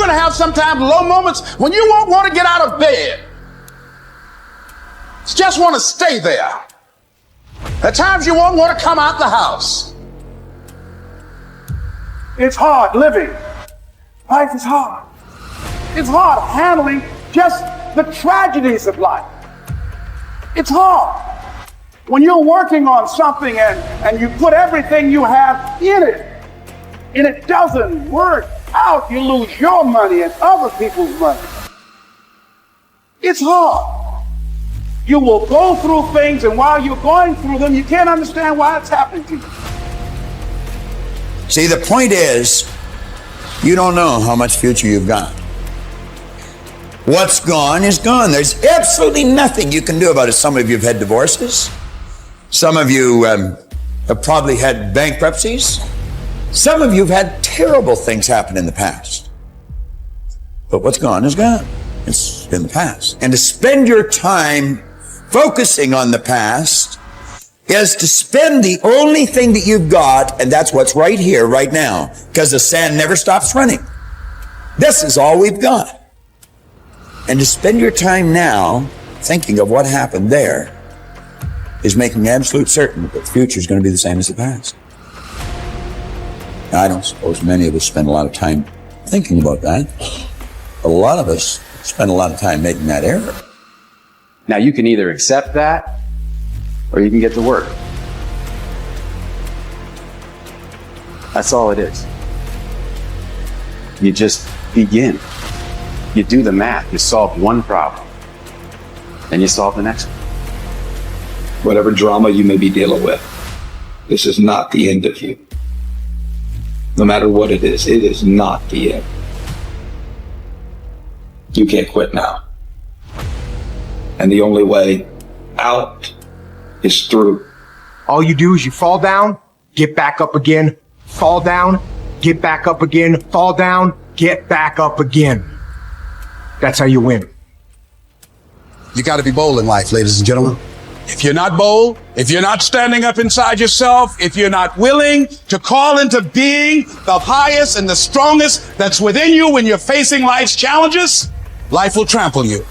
going to have sometimes low moments when you won't want to get out of bed. You just want to stay there. At times you won't want to come out the house. It's hard living. Life is hard. It's hard handling just the tragedies of life. It's hard. When you're working on something and you put everything you have in it, and it doesn't work out, you lose your money and other people's money. It's hard. You will go through things, and while you're going through them, you can't understand why it's happening to you. See, the point is, you don't know how much future you've got. What's gone is gone. There's absolutely nothing you can do about it. Some of you have had divorces. Some of you have probably had bankruptcies. Some of you have had terrible things happen in the past. But what's gone is gone. It's in the past. And to spend your time focusing on the past is to spend the only thing that you've got, and that's what's right here, right now, because the sand never stops running. This is all we've got. And to spend your time now thinking of what happened there is making absolute certain that the future is going to be the same as the past. Now, I don't suppose many of us spend a lot of time thinking about that. But a lot of us spend a lot of time making that error. Now, you can either accept that or you can get to work. That's all it is. You just begin. You do the math. You solve one problem. Then you solve the next one. Whatever drama you may be dealing with, this is not the end of you. No matter what it is not the end. You can't quit now. And the only way out is through. All you do is you fall down, get back up again, fall down, get back up again, fall down, get back up again. That's how you win. You got to be bold in life, ladies and gentlemen. If you're not bold, if you're not standing up inside yourself, if you're not willing to call into being the highest and the strongest that's within you when you're facing life's challenges, life will trample you.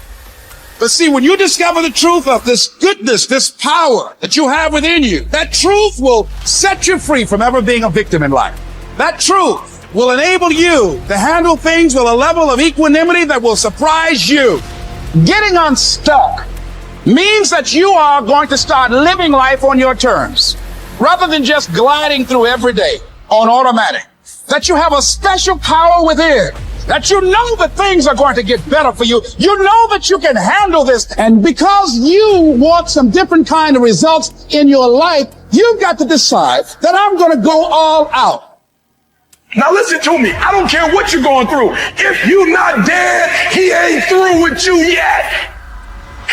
But see, when you discover the truth of this goodness, this power that you have within you, that truth will set you free from ever being a victim in life. That truth will enable you to handle things with a level of equanimity that will surprise you. Getting unstuck means that you are going to start living life on your terms, rather than just gliding through every day on automatic. That you have a special power within, that you know that things are going to get better for you. You know that you can handle this. And because you want some different kind of results in your life, you've got to decide that I'm going to go all out. Now listen to me. I don't care what you're going through. If you're not dead, he ain't through with you yet.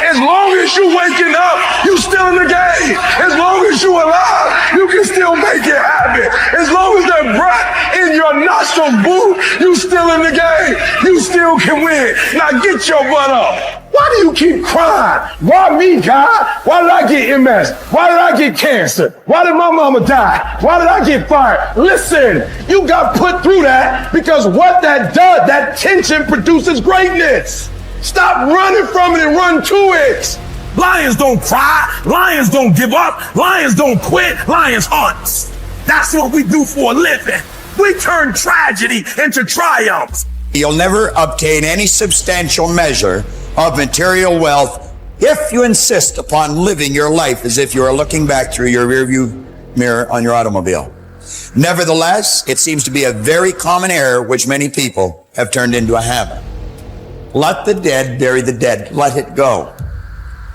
As long as you waking up, you still in the game. As long as you alive, you can still make it happen. As long as that breath in your nostril boot, you still in the game. You still can win. Now get your butt up. Why do you keep crying? Why me, God? Why did I get MS? Why did I get cancer? Why did my mama die? Why did I get fired? Listen, you got put through that because what that does, that tension produces greatness. Stop running from it and run to it. Lions don't cry. Lions don't give up. Lions don't quit. Lions hunt. That's what we do for a living. We turn tragedy into triumph. You'll never obtain any substantial measure of material wealth if you insist upon living your life as if you are looking back through your rearview mirror on your automobile. Nevertheless, it seems to be a very common error which many people have turned into a habit. Let the dead bury the dead. Let it go.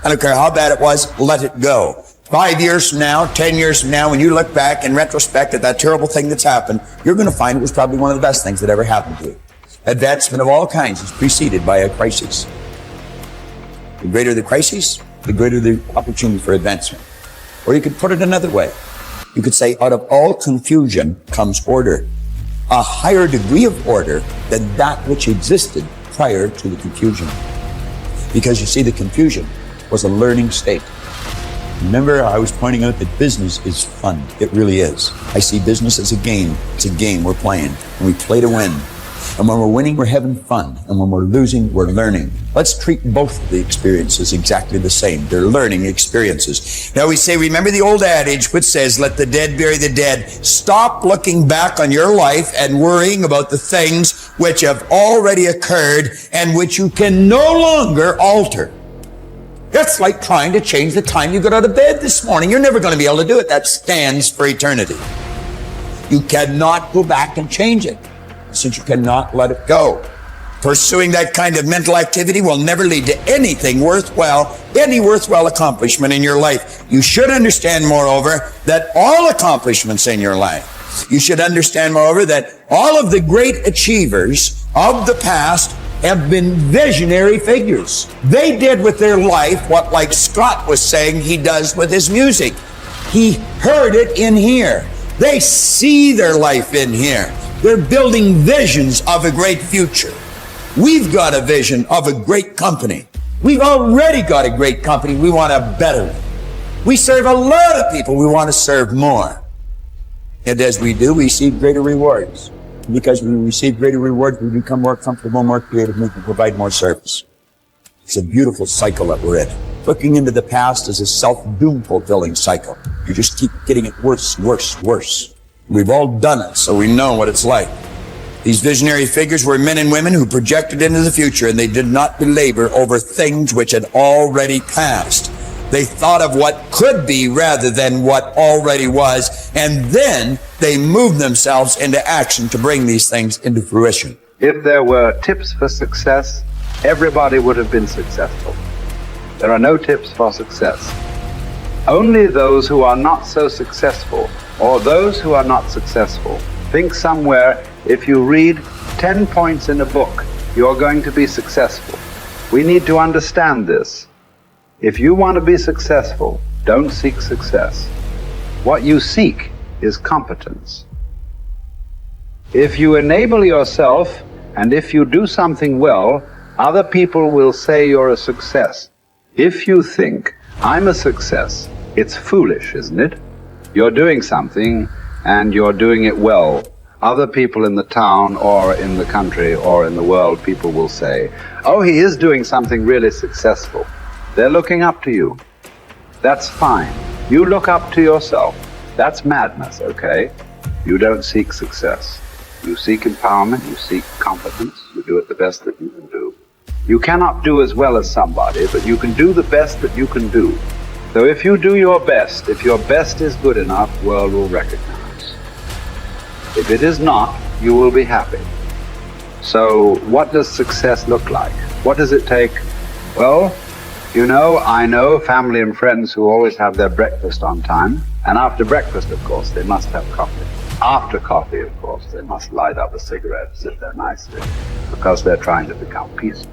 I don't care how bad it was, let it go. 5 years from now, 10 years from now, when you look back in retrospect at that terrible thing that's happened, you're going to find it was probably one of the best things that ever happened to you. Advancement of all kinds is preceded by a crisis. The greater the crisis, the greater the opportunity for advancement. Or you could put it another way. You could say, out of all confusion comes order. A higher degree of order than that which existed prior to the confusion. Because you see, the confusion was a learning state. Remember, I was pointing out that business is fun. It really is. I see business as a game. It's a game we're playing, and we play to win. And when we're winning, we're having fun. And when we're losing, we're learning. Let's treat both of the experiences exactly the same. They're learning experiences. Now we say, remember the old adage which says, let the dead bury the dead. Stop looking back on your life and worrying about the things which have already occurred and which you can no longer alter. That's like trying to change the time you got out of bed this morning. You're never going to be able to do it. That stands for eternity. You cannot go back and change it, since you cannot let it go. Pursuing that kind of mental activity will never lead to anything worthwhile, any worthwhile accomplishment in your life. You should understand, moreover, that all accomplishments in your life, you should understand, moreover, that all of the great achievers of the past have been visionary figures. They did with their life what, like Scott was saying, he does with his music. He heard it in here. They see their life in here. They're building visions of a great future. We've got a vision of a great company. We've already got a great company. We want a better one. We serve a lot of people. We want to serve more. And as we do, we receive greater rewards. Because we receive greater rewards, we become more comfortable, more creative, we can provide more service. It's a beautiful cycle that we're in. Looking into the past is a self-doom fulfilling cycle. You just keep getting it worse, worse, worse. We've all done it, so we know what it's like. These visionary figures were men and women who projected into the future, and they did not belabor over things which had already passed. They thought of what could be rather than what already was, and then they moved themselves into action to bring these things into fruition. If there were tips for success, everybody would have been successful. There are no tips for success. Only those who are not so successful, or those who are not successful, think somewhere if you read 10 points in a book, you're going to be successful. We need to understand this. If you want to be successful, don't seek success. What you seek is competence. If you enable yourself, and if you do something well, other people will say you're a success. If you think, I'm a success, it's foolish, isn't it? You're doing something, and you're doing it well. Other people in the town, or in the country, or in the world, people will say, oh, he is doing something really successful. They're looking up to you. That's fine. You look up to yourself. That's madness, okay? You don't seek success. You seek empowerment, you seek competence, you do it the best that you can do. You cannot do as well as somebody, but you can do the best that you can do. So if you do your best, if your best is good enough, the world will recognize. If it is not, you will be happy. So what does success look like? What does it take? Well, you know, I know family and friends who always have their breakfast on time. And after breakfast, of course, they must have coffee. After coffee, of course, they must light up a cigarette, sit there nicely, because they're trying to become peaceful.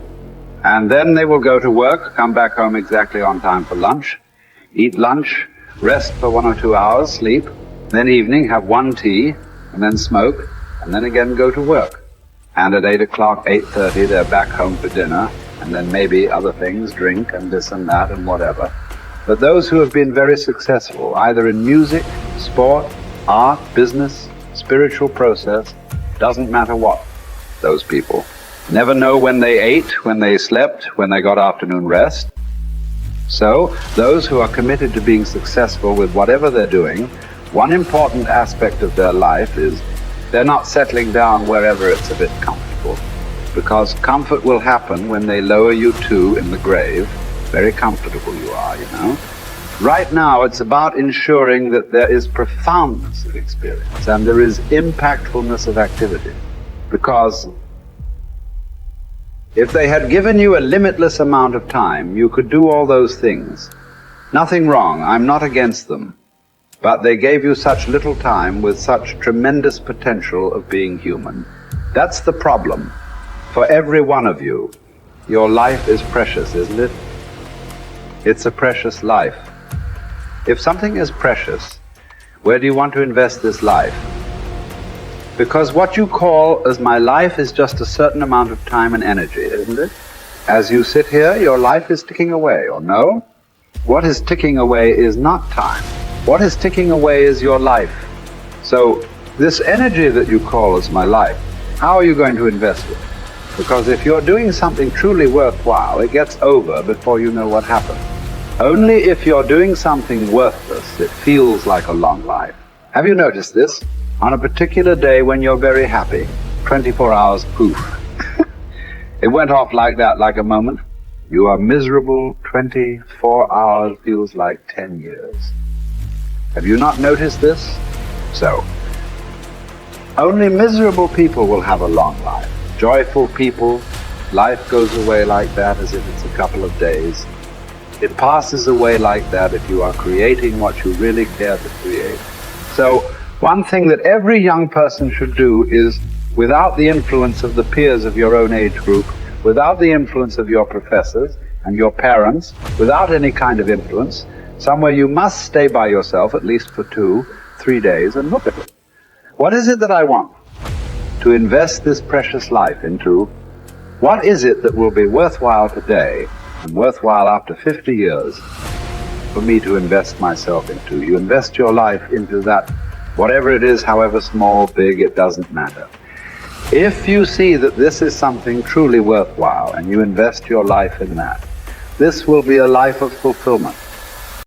And then they will go to work, come back home exactly on time for lunch, eat lunch, rest for 1 or 2 hours, sleep, then evening have 1 tea, and then smoke, and then again go to work. And at 8 o'clock, 8:30, they're back home for dinner, and then maybe other things, drink and this and that and whatever. But those who have been very successful, either in music, sport, art, business, spiritual process, doesn't matter what, those people never know when they ate, when they slept, when they got afternoon rest. So those who are committed to being successful with whatever they're doing, one important aspect of their life is they're not settling down wherever it's a bit comfortable. Because comfort will happen when they lower you too in the grave. Very comfortable you are, you know. Right now, it's about ensuring that there is profoundness of experience and there is impactfulness of activity. Because if they had given you a limitless amount of time, you could do all those things. Nothing wrong, I'm not against them. But they gave you such little time with such tremendous potential of being human. That's the problem. For every one of you, your life is precious, isn't it? It's a precious life. If something is precious, where do you want to invest this life? Because what you call as my life is just a certain amount of time and energy, isn't it? As you sit here, your life is ticking away, or no? What is ticking away is not time. What is ticking away is your life. So this energy that you call as my life How are you going to invest it? Because if you're doing something truly worthwhile, it gets over before you know what happened. Only if you're doing something worthless, it feels like a long life. Have you noticed this? On a particular day when you're very happy, 24 hours, poof. It went off like that, like a moment. You are miserable, 24 hours feels like 10 years. Have you not noticed this? So, only miserable people will have a long life. Joyful people, life goes away like that as if it's a couple of days. It passes away like that if you are creating what you really care to create. So, one thing that every young person should do is, without the influence of the peers of your own age group, without the influence of your professors and your parents, without any kind of influence, somewhere you must stay by yourself at least for 2-3 days and look at it. What is it that I want to invest this precious life into? What is it that will be worthwhile today and worthwhile after 50 years for me to invest myself into? You invest your life into that, whatever it is, however small, big, it doesn't matter. If you see that this is something truly worthwhile and you invest your life in that, this will be a life of fulfillment.